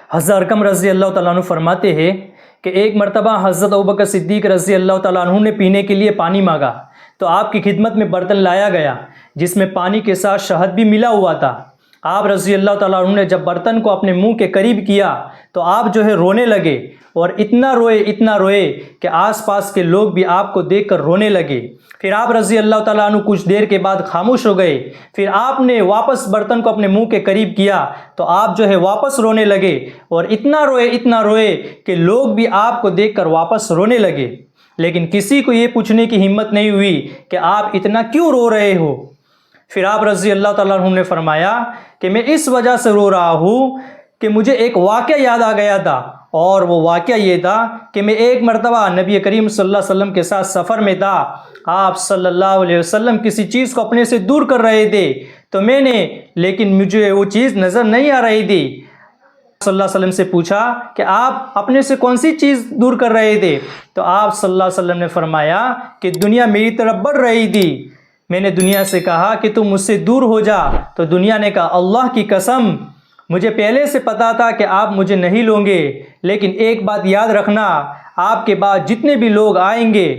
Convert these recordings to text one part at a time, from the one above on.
حضرت ارقم رضی اللہ تعالیٰ عنہ فرماتے ہیں کہ ایک مرتبہ حضرت ابوبکر صدیق رضی اللہ تعالیٰ عنہ نے پینے کے لیے پانی مانگا تو آپ کی خدمت میں برتن لایا گیا جس میں پانی کے ساتھ شہد بھی ملا ہوا تھا۔ آپ رضی اللہ تعالیٰ عنہ نے جب برتن کو اپنے منہ کے قریب کیا تو آپ رونے لگے اور اتنا روئے کہ آس پاس کے لوگ بھی آپ کو دیکھ کر رونے لگے۔ پھر آپ رضی اللہ تعالیٰ عنہ کچھ دیر کے بعد خاموش ہو گئے۔ پھر آپ نے واپس برتن کو اپنے منہ کے قریب کیا تو آپ واپس رونے لگے اور اتنا روئے کہ لوگ بھی آپ کو دیکھ کر واپس رونے لگے، لیکن کسی کو یہ پوچھنے کی ہمت نہیں ہوئی کہ آپ اتنا کیوں رو رہے ہو۔ پھر آپ رضی اللہ تعالیٰ عنہ نے فرمایا کہ میں اس وجہ سے رو رہا ہوں کہ مجھے ایک واقعہ یاد آ گیا تھا، اور وہ واقعہ یہ تھا کہ میں ایک مرتبہ نبی کریم صلی اللہ علیہ وسلم کے ساتھ سفر میں تھا۔ آپ صلی اللہ علیہ وسلم کسی چیز کو اپنے سے دور کر رہے تھے تو لیکن مجھے وہ چیز نظر نہیں آ رہی تھی۔ صلی اللہ علیہ وسلم سے پوچھا کہ آپ اپنے سے کون سی چیز دور کر رہے تھے؟ تو آپ صلی اللہ علیہ وسلم نے فرمایا کہ دنیا میری طرف بڑھ رہی تھی۔ میں نے دنیا سے کہا کہ تم مجھ سے دور ہو جا، تو دنیا نے کہا اللہ کی قسم مجھے پہلے سے پتا تھا کہ آپ مجھے نہیں لوں گے، لیکن ایک بات یاد رکھنا، آپ کے بعد جتنے بھی لوگ آئیں گے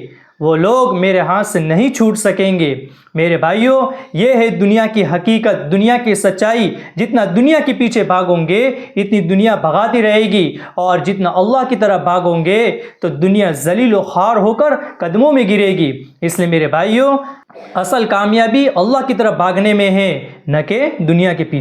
وہ لوگ میرے ہاتھ سے نہیں چھوٹ سکیں گے۔ میرے بھائیوں، یہ ہے دنیا کی حقیقت، دنیا کی سچائی۔ جتنا دنیا کے پیچھے بھاگوں گے اتنی دنیا بھگاتی رہے گی، اور جتنا اللہ کی طرف بھاگوں گے تو دنیا ذلیل و خوار ہو کر قدموں میں گرے گی۔ اس لیے میرے بھائیوں، اصل کامیابی اللہ کی طرف بھاگنے میں ہے، نہ کہ دنیا کے پیچھے۔